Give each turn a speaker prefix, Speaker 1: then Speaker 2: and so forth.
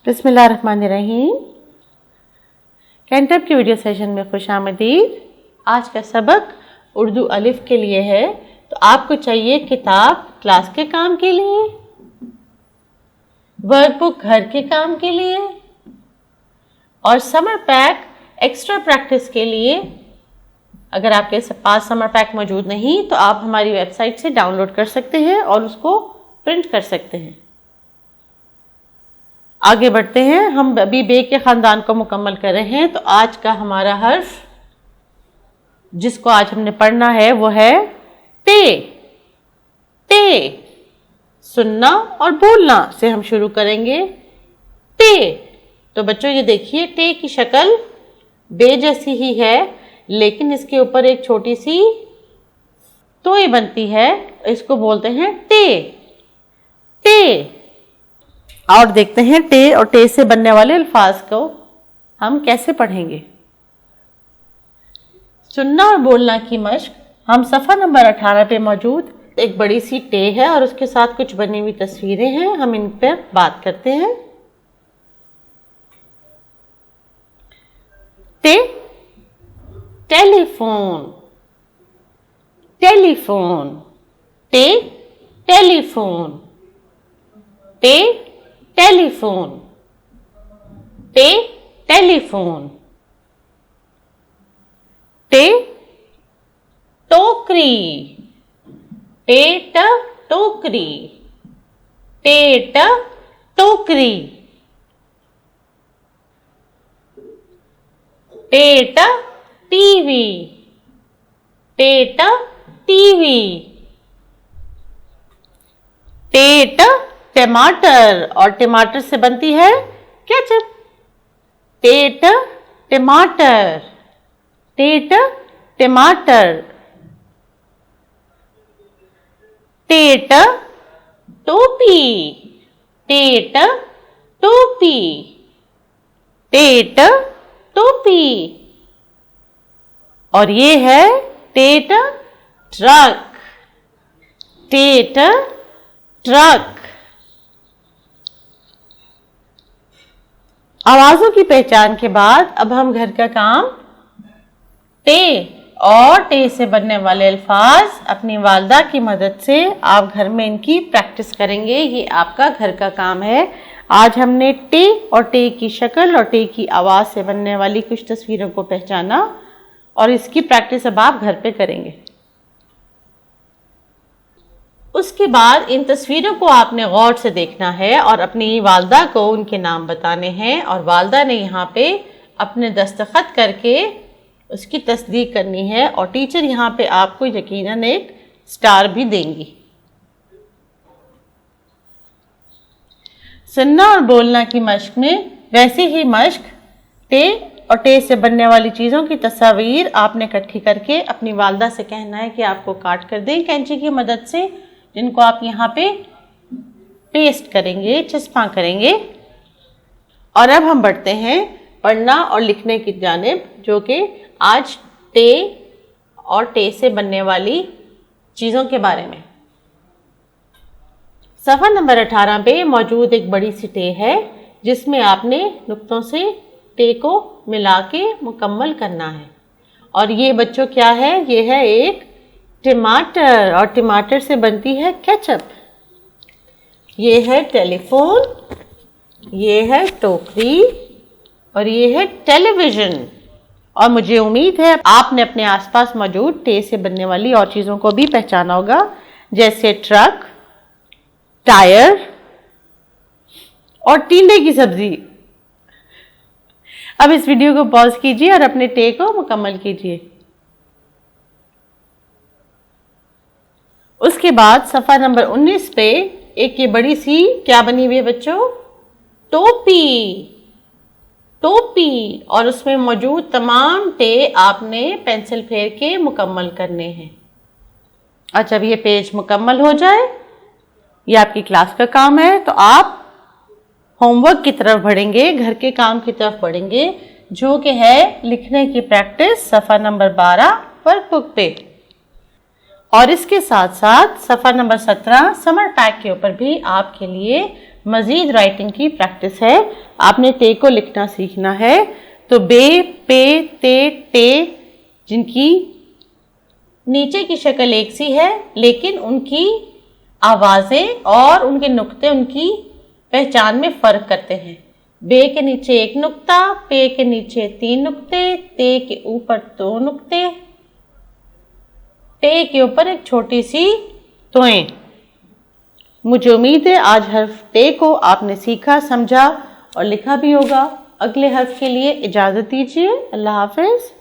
Speaker 1: बिस्मिल्लाहिर्रहमानिर्रहीम। कैंटअप की video session में खुशामदीद। आज का सबक उर्दू अलिफ के लिए है। तो आपको चाहिए किताब क्लास के काम के लिए, वर्कबुक घर के काम के लिए और समर पैक एक्स्ट्रा प्रैक्टिस के लिए। अगर आपके पास समर पैक मौजूद नहीं तो आप हमारी वेबसाइट से डाउनलोड कर सकते हैं और उसको प्रिंट कर सकते हैं। आगे बढ़ते हैं। हम अभी बे के ख़ानदान को मुकम्मल कर रहे हैं। तो आज का हमारा हर्फ जिसको आज हमने पढ़ना है वो है टे। टे सुनना और बोलना से हम शुरू करेंगे। टे। तो बच्चों ये देखिए, टे की शक्ल बे जैसी ही है, लेकिन इसके ऊपर एक छोटी सी तोई बनती है। इसको बोलते हैं टे। टे। और देखते हैं टे और टे से बनने वाले अल्फाज को हम कैसे पढ़ेंगे। सुनना और बोलना की मश्क। हम सफ़ा नंबर 18 पे मौजूद एक बड़ी सी टे है और उसके साथ कुछ बनी हुई तस्वीरें हैं। हम इन पर बात करते हैं। टे टेलीफोन। टेलीफोन। टे टेलीफोन। टे टेलीफोन। टे टेलीफोन। टे टोकरी। टेट टोकरी। टेट टोकरी। टेट टीवी। टेट टीवी। टेट टमाटर और टमाटर से बनती है केचप। टेट टमाटर। टेट टमाटर। टेट टोपी। टेट टोपी। टेट टोपी। और ये है टेट ट्रक। TET truck. आवाजों की पहचान के बाद अब हम घर का काम टे और टे से बनने वाले अल्फाज अपनी वालदा की मदद से आप घर में इनकी प्रैक्टिस करेंगे। ये आपका घर का काम है। आज हमने टे और टे की शक्ल और टे की आवाज़ से बनने वाली कुछ तस्वीरों को पहचाना और इसकी प्रैक्टिस अब आप घर पे करेंगे। उसके बाद इन तस्वीरों को आपने गौर से देखना है और अपनी वालदा को उनके नाम बताने हैं और वालदा ने यहाँ पे अपने दस्तखत करके उसकी तस्दीक करनी है और टीचर यहाँ पे आपको यकीनन एक स्टार भी देंगी। सुनना और बोलना की मश्क में वैसी ही मश्क टे और टे से बनने वाली चीज़ों की तस्वीर आपने इकट्ठी करके अपनी वालदा से कहना है कि आपको काट कर दें कैंची की मदद से, जिनको आप यहाँ पे पेस्ट करेंगे, चस्पा करेंगे। और अब हम बढ़ते हैं पढ़ना और लिखने की जानिब, जो कि आज टे और टे से बनने वाली चीज़ों के बारे में। सफ़ा नंबर 18 पे मौजूद एक बड़ी सी टे है जिसमें आपने नुक्तों से टे को मिला के मुकम्मल करना है। और ये बच्चों क्या है? ये है एक टमाटर और टमाटर से बनती है केचप। ये है टेलीफोन, ये है टोकरी और ये है टेलीविज़न। और मुझे उम्मीद है आपने अपने आसपास मौजूद टे से बनने वाली और चीज़ों को भी पहचाना होगा, जैसे ट्रक, टायर और टींडे की सब्जी। अब इस वीडियो को पॉज कीजिए और अपने टे को मुकम्मल कीजिए। उसके बाद सफ़ा नंबर 19 पे एक ये बड़ी सी क्या बनी हुई है बच्चों? टोपी। टोपी। और उसमें मौजूद तमाम टे आपने पेंसिल फेर के मुकम्मल करने हैं। और जब ये पेज मुकम्मल हो जाए, ये आपकी क्लास का काम है, तो आप होमवर्क की तरफ बढ़ेंगे, घर के काम की तरफ बढ़ेंगे, जो कि है लिखने की प्रैक्टिस सफ़ा नंबर 12 वर्कबुक पे। और इसके साथ साथ सफ़ा नंबर 17 समर पैक के ऊपर भी आपके लिए मज़ीद राइटिंग की प्रैक्टिस है। आपने ते को लिखना सीखना है। तो बे, पे, ते, टे, जिनकी नीचे की शक्ल एक सी है लेकिन उनकी आवाज़ें और उनके नुक्ते उनकी पहचान में फ़र्क करते हैं। बे के नीचे एक नुक्ता, पे के नीचे 3 नुक्ते, ते के ऊपर 2 नुक्ते, टे के ऊपर एक छोटी सी तोएं। मुझे उम्मीद है आज हर्फ टे को आपने सीखा, समझा और लिखा भी होगा। अगले हर्फ के लिए इजाज़त दीजिए। अल्लाह हाफ़िज़।